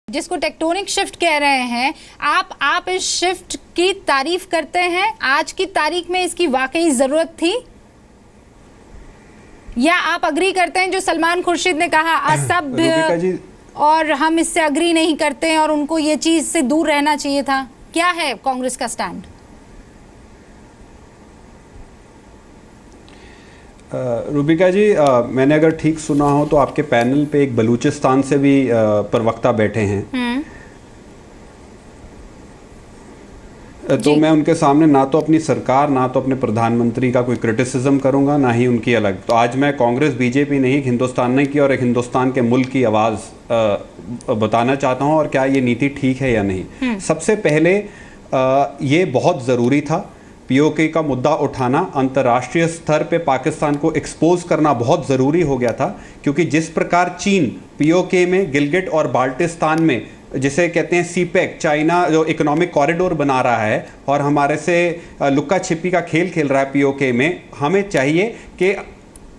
जिसको tectonic shift कह रहे हैं, आप इस शिफ्ट की तारीफ करते हैं? आज की तारीख में इसकी वाकई जरूरत थी, या आप अग्री करते हैं जो सलमान खुर्शीद ने कहा असभ्य और हम इससे अग्री नहीं करते हैं और उनको ये चीज से दूर रहना चाहिए था? क्या है कांग्रेस का स्टैंड? रूबिका जी, मैंने अगर ठीक सुना हो तो आपके पैनल पे एक बलूचिस्तान से भी प्रवक्ता बैठे हैं। तो मैं उनके सामने ना तो अपनी सरकार ना तो अपने प्रधानमंत्री का कोई क्रिटिसिज्म करूंगा, ना ही उनकी अलग। तो आज मैं कांग्रेस बीजेपी नहीं, हिंदुस्तान की और एक हिंदुस्तान के मुल्क की आवाज़ बताना चाहता हूं, और क्या ये नीति ठीक है या नहीं। सबसे पहले ये बहुत ज़रूरी था पीओके का मुद्दा उठाना, अंतर्राष्ट्रीय स्तर पे पाकिस्तान को एक्सपोज करना बहुत ज़रूरी हो गया था, क्योंकि जिस प्रकार चीन पीओके में गिलगिट और बाल्टिस्तान में, जिसे कहते हैं सीपेक, चाइना जो इकोनॉमिक कॉरिडोर बना रहा है और हमारे से लुक्का छिपी का खेल खेल रहा है पीओके में, हमें चाहिए कि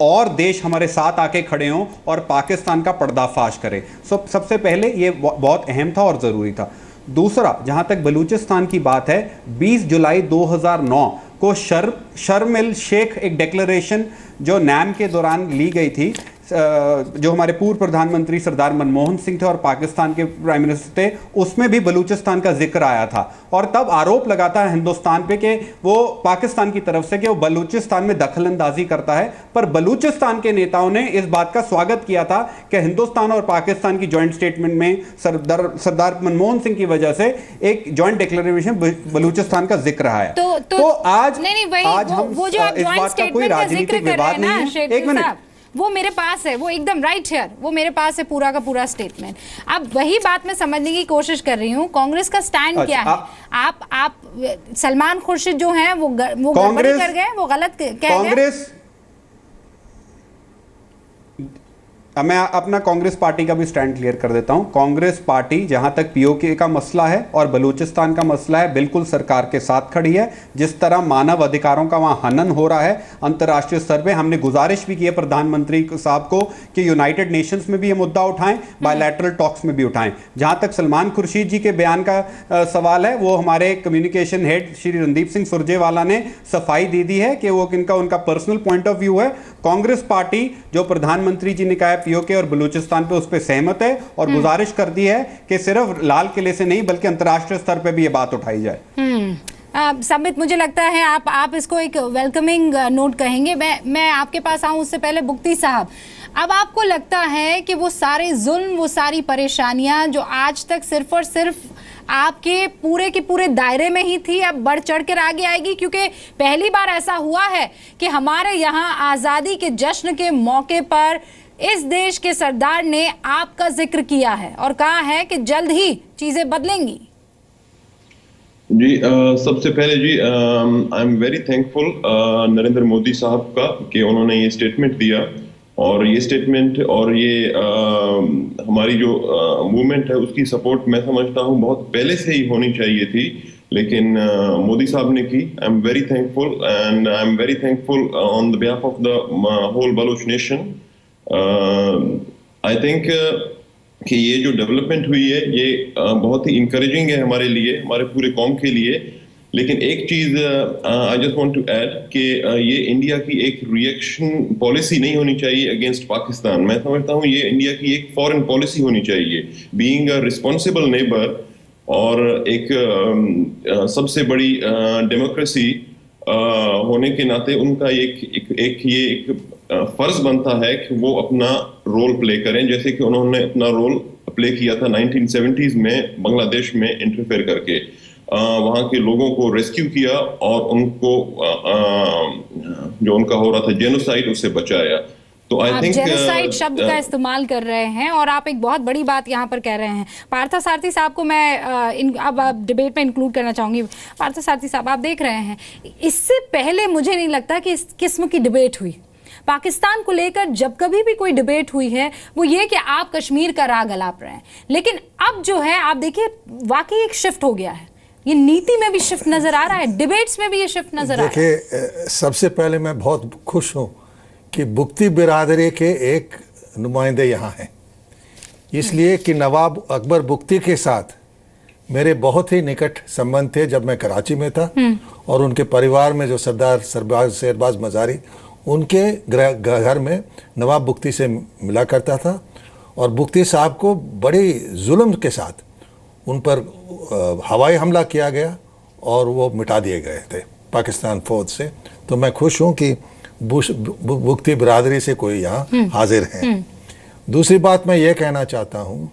और देश हमारे साथ आके खड़े हों और पाकिस्तान का पर्दाफाश करें। सबसे पहले ये बहुत अहम था और ज़रूरी था। दूसरा, जहां तक बलूचिस्तान की बात है, 20 जुलाई 2009 को शर्म एल शेख एक डिक्लेरेशन जो नैम के दौरान ली गई थी, जो हमारे पूर्व प्रधानमंत्री सरदार मनमोहन सिंह थे और पाकिस्तान के प्राइम मिनिस्टर थे, उसमें भी बलूचिस्तान का जिक्र आया था। और तब आरोप लगाता है हिंदुस्तान पे कि वो पाकिस्तान की तरफ से कि वो बलूचिस्तान में दखल अंदाजी करता है। पर बलूचिस्तान के नेताओं ने इस बात का स्वागत किया था कि हिंदुस्तान और पाकिस्तान की ज्वाइंट स्टेटमेंट में सरदार मनमोहन सिंह की वजह से एक ज्वाइंट डिक्लेरेशन बलूचिस्तान का जिक्र है। तो आज हम इस बात का कोई राजनीतिक विवाद नहीं है। एक मिनट, वो मेरे पास है, वो एकदम राइट हियर, वो मेरे पास है पूरा का पूरा स्टेटमेंट। अब वही बात मैं समझने की कोशिश कर रही हूँ, कांग्रेस का स्टैंड क्या है? आप सलमान खुर्शीद जो हैं वो गड़बड़ी कर गए, वो गलत कह गए। मैं अपना कांग्रेस पार्टी का भी स्टैंड क्लियर कर देता हूं। कांग्रेस पार्टी जहां तक पीओके का मसला है और बलूचिस्तान का मसला है, बिल्कुल सरकार के साथ खड़ी है। जिस तरह मानव अधिकारों का वहां हनन हो रहा है अंतर्राष्ट्रीय स्तर पे, हमने गुजारिश भी की है प्रधानमंत्री साहब को कि यूनाइटेड नेशंस में भी ये मुद्दा उठाएं, बायलैटरल टॉक्स में भी उठाएं। जहां तक सलमान खुर्शीद जी के बयान का सवाल है, वो हमारे कम्युनिकेशन हेड श्री रणदीप सिंह सुरजेवाला ने सफाई दे दी है कि वो उनका पर्सनल पॉइंट ऑफ व्यू है। कांग्रेस पार्टी जो प्रधानमंत्री जी ने कहा पीओके और बलूचिस्तान पे, उस पे सहमत है और गुजारिश कर दी है कि सिर्फ लाल किले से नहीं बल्कि अंतर्राष्ट्रीय स्तर पे भी ये बात उठाई जाए। संबित, मुझे लगता है आप इसको एक वेलकमिंग नोट कहेंगे। मैं आपके पास आऊं उससे पहले बुक्ती साहब, अब आपको लगता है कि वो सारे जुल्म, वो सारी परेशानियां जो आज तक सिर्फ और सिर्फ आपके पूरे के पूरे दायरे में ही थी, अब बढ़ चढ़ कर आगे आएगी? क्योंकि पहली बार ऐसा हुआ है कि हमारे यहाँ आज़ादी के जश्न के मौके पर इस देश के सरदार ने आपका जिक्र किया है और कहा है कि जल्द ही चीजें बदलेंगी। जी, सबसे पहले जी I am very thankful Narendra Modi साहब का कि उन्होंने ये स्टेटमेंट दिया, और ये स्टेटमेंट और ये हमारी जो मूवमेंट है उसकी सपोर्ट मैं समझता हूँ बहुत पहले से ही होनी चाहिए थी, लेकिन मोदी साहब ने की। I am very thankful and I am very thankful on the behalf of the whole Baloch nation. I think कि ये जो डेवलपमेंट हुई है ये बहुत ही इंकरेजिंग है हमारे लिए, हमारे पूरे कौम के लिए। लेकिन एक चीज I just want to add कि ये इंडिया की एक रिएक्शन पॉलिसी नहीं होनी चाहिए अगेंस्ट पाकिस्तान। मैं समझता हूँ ये इंडिया की एक फॉरेन पॉलिसी होनी चाहिए, बीइंग अ रिस्पॉन्सिबल नेबर, और एक सबसे बड़ी डेमोक्रेसी होने के नाते उनका एक फर्ज बनता है कि वो अपना रोल प्ले करें, जैसे कि उन्होंने अपना रोल प्ले किया था 1970s में बांग्लादेश में इंटरफेयर करके, वहाँ के लोगों को रेस्क्यू किया और उनको जो उनका हो रहा था जेनोसाइड, उससे बचाया। तो आई थिंक जेनोसाइड शब्द का इस्तेमाल कर रहे हैं और आप एक बहुत बड़ी बात यहाँ पर कह रहे हैं। पार्था सारथी साहब को मैं अब डिबेट में इंक्लूड करना चाहूंगी। पार्था सारथी साहब, आप देख रहे हैं, इससे पहले मुझे नहीं लगता कि इस किस्म की डिबेट हुई पाकिस्तान को लेकर। जब कभी भी कोई डिबेट हुई है वो ये कि आप कश्मीर का राग अलाप रहे हैं, लेकिन अब जो है आप देखिए वाकई एक शिफ्ट हो गया है। ये नीति में भी शिफ्ट नजर आ रहा है, डिबेट्स में भी ये शिफ्ट नजर आ रहा है। देखिए, सबसे पहले मैं बहुत खुश हूं कि बुक्ती बिरादरी के एक नुमाइंदे यहाँ हैं। इसलिए कि नवाब अकबर बुख्ती के साथ मेरे बहुत ही निकट संबंध थे जब मैं कराची में था, और उनके परिवार में जो सरदार शेरबाज मज़ारी, उनके घर में नवाब बुख्ती से मिला करता था, और बुख्ती साहब को बड़ी जुल्म के साथ उन पर हवाई हमला किया गया और वो मिटा दिए गए थे पाकिस्तान फौज से। तो मैं खुश हूँ कि बुख्ती बिरादरी से कोई यहाँ हाजिर हैं। दूसरी बात मैं ये कहना चाहता हूँ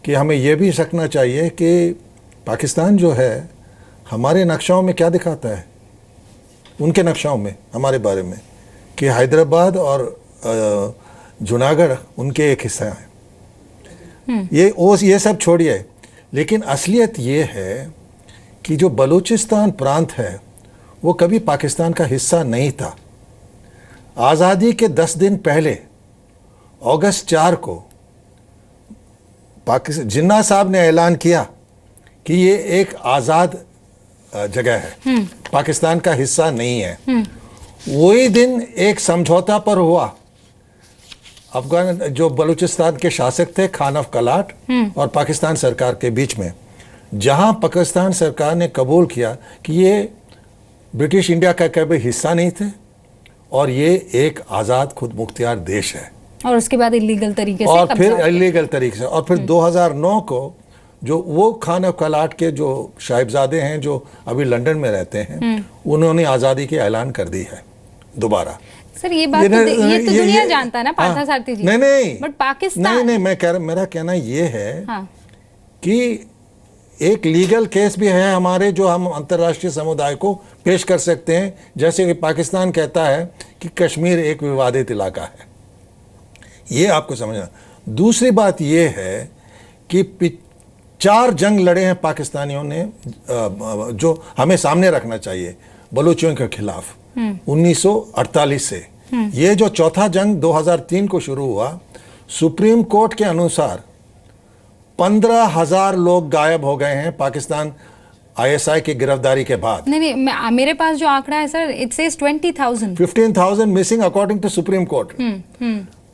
कि हमें ये भी सकना चाहिए कि पाकिस्तान जो है हमारे नक्शाओं में क्या दिखाता है, उनके नक्शाओं में हमारे बारे में, कि हैदराबाद और जूनागढ़ उनके एक हिस्सा है। ये सब छोड़िए, लेकिन असलियत ये है कि जो बलूचिस्तान प्रांत है वो कभी पाकिस्तान का हिस्सा नहीं था। आज़ादी के 10 दिन पहले अगस्त 4 को जिन्ना साहब ने ऐलान किया कि ये एक आज़ाद जगह है, पाकिस्तान का हिस्सा नहीं है। वही दिन एक समझौता पर हुआ अफगान जो बलूचिस्तान के शासक थे खान ऑफ कलाट और पाकिस्तान सरकार के बीच में, जहां पाकिस्तान सरकार ने कबूल किया कि ये ब्रिटिश इंडिया का कभी हिस्सा नहीं थे और ये एक आज़ाद खुद मुख्तियार देश है। और उसके बाद इलीगल तरीके से और फिर इलीगल तरीके से, और फिर 2009 को जो वो खान ऑफ कलाट के जो साहिबजादे हैं जो अभी लंदन में रहते हैं, उन्होंने आज़ादी की ऐलान कर दी है दोबारा। सर ये बात ये तो दुनिया जानता है ना पार्थसारथी जी। नहीं बट पाकिस्तान नहीं, मेरा कहना ये है हाँ। कि एक लीगल केस भी है हमारे जो हम अंतर्राष्ट्रीय समुदाय को पेश कर सकते हैं, जैसे कि पाकिस्तान कहता है कि कश्मीर एक विवादित इलाका है, ये आपको समझना। दूसरी बात ये है कि 4 जंग लड़े हैं पाकिस्तानियों ने जो हमें सामने रखना चाहिए बलूचियों के खिलाफ 1948 से। ये जो चौथा जंग 2003 को शुरू हुआ, सुप्रीम कोर्ट के अनुसार 15,000 लोग गायब हो गए हैं पाकिस्तान ISI की गिरफ्तारी के बाद। नहीं, मेरे पास जो आंकड़ा है sir, it says 20,000 15,000 missing according to supreme court.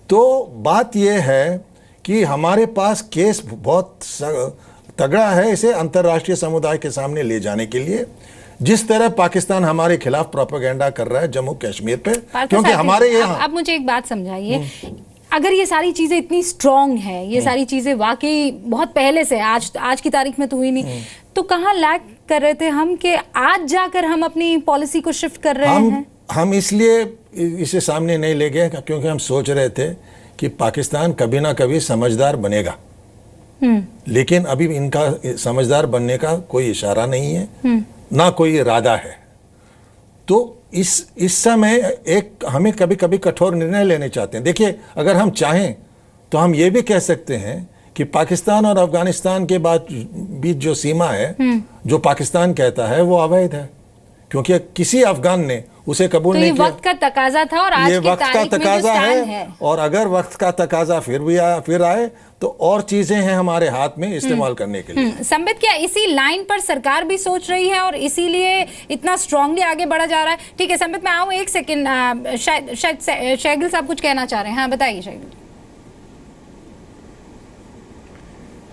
तो बात यह है कि हमारे पास केस बहुत तगड़ा है इसे अंतर्राष्ट्रीय समुदाय के सामने ले जाने के लिए, जिस तरह पाकिस्तान हमारे खिलाफ प्रोपेगेंडा कर रहा है जम्मू कश्मीर पे, क्योंकि हमारे यहाँ। अब मुझे एक बात समझाइए, अगर ये सारी चीजें इतनी स्ट्रांग है, ये सारी चीजें वाकई बहुत पहले से आज की तारीख में तो हुई नहीं, तो कहाँ लैग कर रहे थे हम कि आज जाकर हम अपनी पॉलिसी को शिफ्ट कर रहे हैं? हम इसलिए इसे सामने नहीं ले गए क्योंकि हम सोच रहे थे कि पाकिस्तान कभी ना कभी समझदार बनेगा, लेकिन अभी इनका समझदार बनने का कोई इशारा नहीं है, ना कोई इरादा है। तो इस समय एक हमें कभी कभी कठोर निर्णय लेने चाहते हैं। देखिए, अगर हम चाहें तो हम ये भी कह सकते हैं कि पाकिस्तान और अफगानिस्तान के बीच जो सीमा है, जो पाकिस्तान कहता है वो अवैध है, क्योंकि किसी अफगान ने उसे कबूल नहीं किया। ये वक्त का तकाजा था और आज की तारीख में जो स्टैंड है। और अगर वक्त का तकाजा फिर आए तो और चीजें हैं हमारे हाथ में इस्तेमाल करने के लिए। संबित, क्या इसी लाइन पर सरकार भी सोच रही है और इसीलिए इतना स्ट्रांगली आगे बढ़ा जा रहा है? ठीक है संबित, मैं आऊँ एक सेकेंड, शायद शैगिल साहब कुछ कहना चाह रहे हैं। हाँ बताइए शैगिल।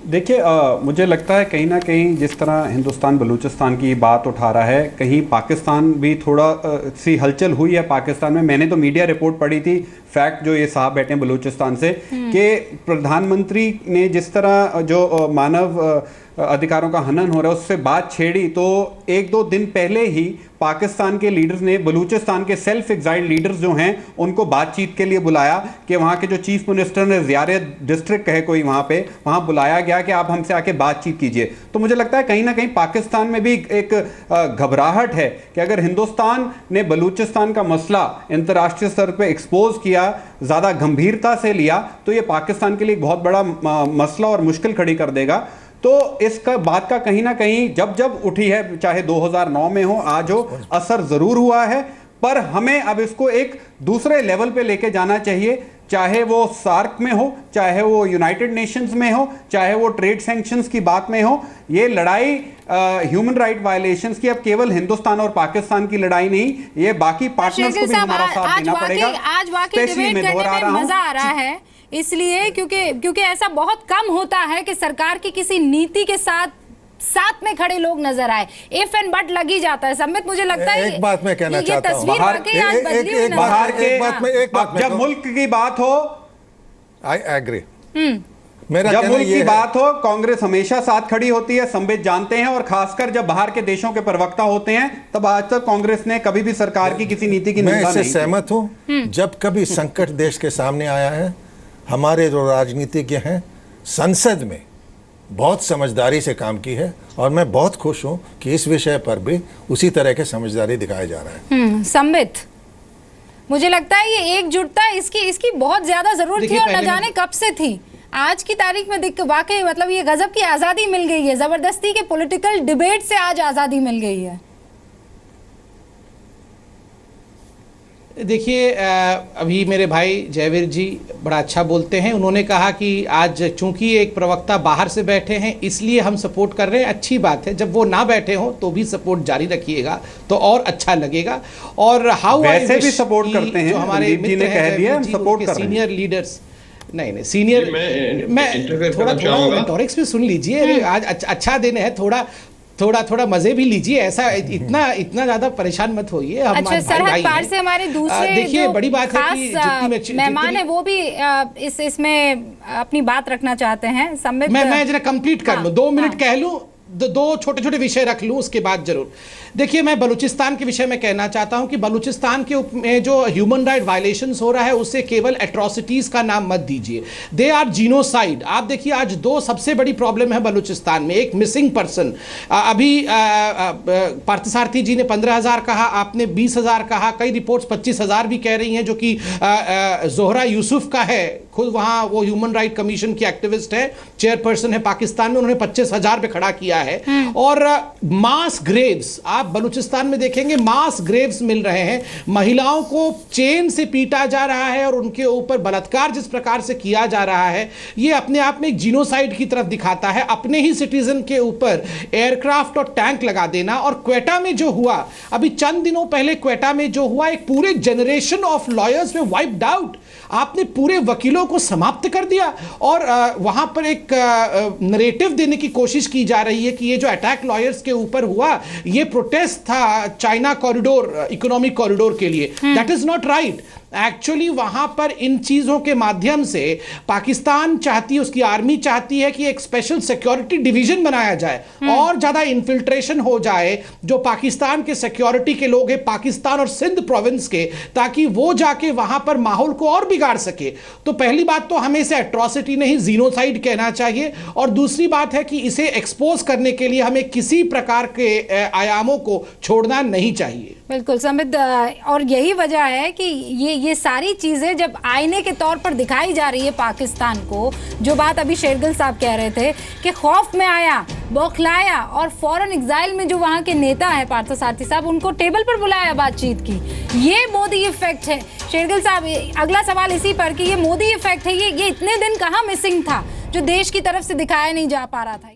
देखिए, मुझे लगता है कहीं ना कहीं जिस तरह हिंदुस्तान बलूचिस्तान की बात उठा रहा है, कहीं पाकिस्तान भी थोड़ा सी हलचल हुई है पाकिस्तान में। मैंने तो मीडिया रिपोर्ट पढ़ी थी, फैक्ट जो ये साहब बैठे हैं बलूचिस्तान से, कि प्रधानमंत्री ने जिस तरह जो मानव अधिकारों का हनन हो रहा है उससे बात छेड़ी, तो 1-2 दिन पहले ही पाकिस्तान के लीडर्स ने बलूचिस्तान के सेल्फ एग्जाइल्ड लीडर्स जो हैं उनको बातचीत के लिए बुलाया, कि वहाँ के जो चीफ मिनिस्टर ने ज़ियारत डिस्ट्रिक्ट है कोई वहाँ पे, वहाँ बुलाया गया कि आप हमसे आके बातचीत कीजिए। तो मुझे लगता है कहीं ना कहीं पाकिस्तान में भी एक घबराहट है कि अगर हिंदुस्तान ने बलूचिस्तान का मसला अंतर्राष्ट्रीय स्तर पर एक्सपोज किया, ज़्यादा गंभीरता से लिया, तो ये पाकिस्तान के लिए बहुत बड़ा मसला और मुश्किल खड़ी कर देगा। तो इसका बात का कहीं ना कहीं जब उठी है, चाहे 2009 में हो, आज हो, असर जरूर हुआ है, पर हमें अब इसको एक दूसरे लेवल पे लेके जाना चाहिए, चाहे वो सार्क में हो, चाहे वो यूनाइटेड नेशंस में हो, चाहे वो ट्रेड सैंक्शंस की बात में हो। ये लड़ाई ह्यूमन राइट वायलेशंस की अब केवल हिंदुस्तान और पाकिस्तान की लड़ाई नहीं, ये बाकी पार्टनर्स को भी हमारा साथ देना पड़ेगा। आज वाकई डिबेट करने में मजा आ रहा है इसलिए क्योंकि ऐसा बहुत कम होता है कि सरकार की किसी नीति के साथ में खड़े लोग नजर आए। इफ एंड बट लग ही जाता है। संबित, मुझे लगता है एक बात मैं कहना चाहता हूं, जब मुल्क की बात हो, आई एग्री, जब मुल्क की बात हो कांग्रेस हमेशा साथ खड़ी होती है, संबित जानते हैं, और खासकर जब बाहर के देशों के प्रवक्ता होते हैं तब आज तक कांग्रेस ने कभी भी सरकार की किसी नीति की निंदा नहीं की। मैं इससे सहमत हूं। जब कभी संकट देश के सामने आया है, हमारे जो राजनीतिज्ञ हैं संसद में बहुत समझदारी से काम की है, और मैं बहुत खुश हूं कि इस विषय पर भी उसी तरह के समझदारी दिखाया जा रहा है। संबित, मुझे लगता है ये एकजुटता इसकी बहुत ज्यादा जरूरत थी, और न जाने कब से थी। आज की तारीख में वाकई मतलब ये गजब की आजादी मिल गई है, जबरदस्ती के पॉलिटिकल डिबेट से आज आजादी मिल गई है। देखिए, अभी मेरे भाई जयवीर जी बड़ा अच्छा बोलते हैं। उन्होंने कहा कि आज चूंकि एक प्रवक्ता बाहर से बैठे हैं इसलिए हम सपोर्ट कर रहे हैं। अच्छी बात है, जब वो ना बैठे हों तो भी सपोर्ट जारी रखिएगा तो और अच्छा लगेगा। और हाउ वैसे भी सपोर्ट करते हैं, जो हमारे मित्र हैं कह दिया, हम सपोर्ट कर रहे हैं। सीनियर लीडर्स, नहीं सीनियर, मैं थोड़ा रेटोरिक्स में सुन लीजिए। आज अच्छा दिन है, थोड़ा मजे भी लीजिए। ऐसा इतना ज्यादा परेशान मत होइए। अच्छा, सरहद पार से हमारे दूसरे देखिए बड़ी बात है कि मेहमान है वो भी इसमें अपनी बात रखना चाहते हैं। संबित, मैं जरा कंप्लीट कर लूं, 2 मिनट कह लूं, दो छोटे विषय रख लूं, उसके बाद जरूर। देखिए, मैं बलूचिस्तान के विषय में कहना चाहता हूं कि बलूचिस्तान में जो ह्यूमन राइट वायलेशंस हो रहा है उससे केवल एट्रोसिटीज का नाम मत दीजिए, दे आर जीनोसाइड। आप देखिए, आज 2 सबसे बड़ी प्रॉब्लम है बलूचिस्तान में। एक मिसिंग पर्सन, अभी पार्थसारथी जी ने 15,000 कहा, आपने 20,000 कहा, कई रिपोर्ट्स 25,000 भी कह रही हैं, जो कि जोहरा यूसुफ का है। खुद वहां वो ह्यूमन राइट कमीशन की एक्टिविस्ट है, चेयरपर्सन है पाकिस्तान में, उन्होंने 25,000 पे खड़ा किया है। और मास ग्रेव्स आप बलूचिस्तान में देखेंगे, मास ग्रेव्स मिल रहे हैं। महिलाओं को चेन से पीटा जा रहा है और उनके ऊपर बलात्कार जिस प्रकार से किया जा रहा है, ये अपने आप में एक जीनोसाइड की तरफ दिखाता है। अपने ही सिटीजन के ऊपर एयरक्राफ्ट और टैंक लगा देना। और क्वेटा में जो हुआ, अभी चंद दिनों पहले क्वेटा में जो हुआ, एक पूरे जनरेशन ऑफ लॉयर्स में वाइप्ड आउट। आपने पूरे वकीलों को समाप्त कर दिया। और वहां पर एक नरेटिव देने की कोशिश की जा रही है कि ये जो अटैक लॉयर्स के ऊपर हुआ, ये प्रोटेस्ट था चाइना कॉरिडोर, इकोनॉमिक कॉरिडोर के लिए। That is not right. Actually वहां पर इन चीजों के माध्यम से पाकिस्तान चाहती है, उसकी आर्मी चाहती है कि एक स्पेशल सिक्योरिटी डिवीजन बनाया जाए और ज्यादा इन्फिल्ट्रेशन हो जाए जो पाकिस्तान के सिक्योरिटी के लोग हैं, पाकिस्तान और सिंध प्रोविंस के, ताकि वो जाके वहां पर माहौल को और बिगाड़ सके। तो पहली बात तो हमें इसे एट्रोसिटी नहीं, जीनोसाइड कहना चाहिए। और दूसरी बात है कि इसे एक्सपोज करने के लिए हमें किसी प्रकार के आयामों को छोड़ना नहीं चाहिए। बिल्कुल संबित, और यही वजह है कि ये सारी चीजें जब आईने के तौर पर दिखाई जा रही है पाकिस्तान को, जो बात अभी शेरगिल साहब कह रहे थे कि खौफ में आया, बौखलाया, और फौरन एग्जाइल में जो वहां के नेता है पार्थसारथी साहब, उनको टेबल पर बुलाया बातचीत की। ये मोदी इफेक्ट है। शेरगिल साहब, अगला सवाल इसी पर कि ये मोदी इफेक्ट है, ये इतने दिन कहाँ मिसिंग था जो देश की तरफ से दिखाया नहीं जा पा रहा था।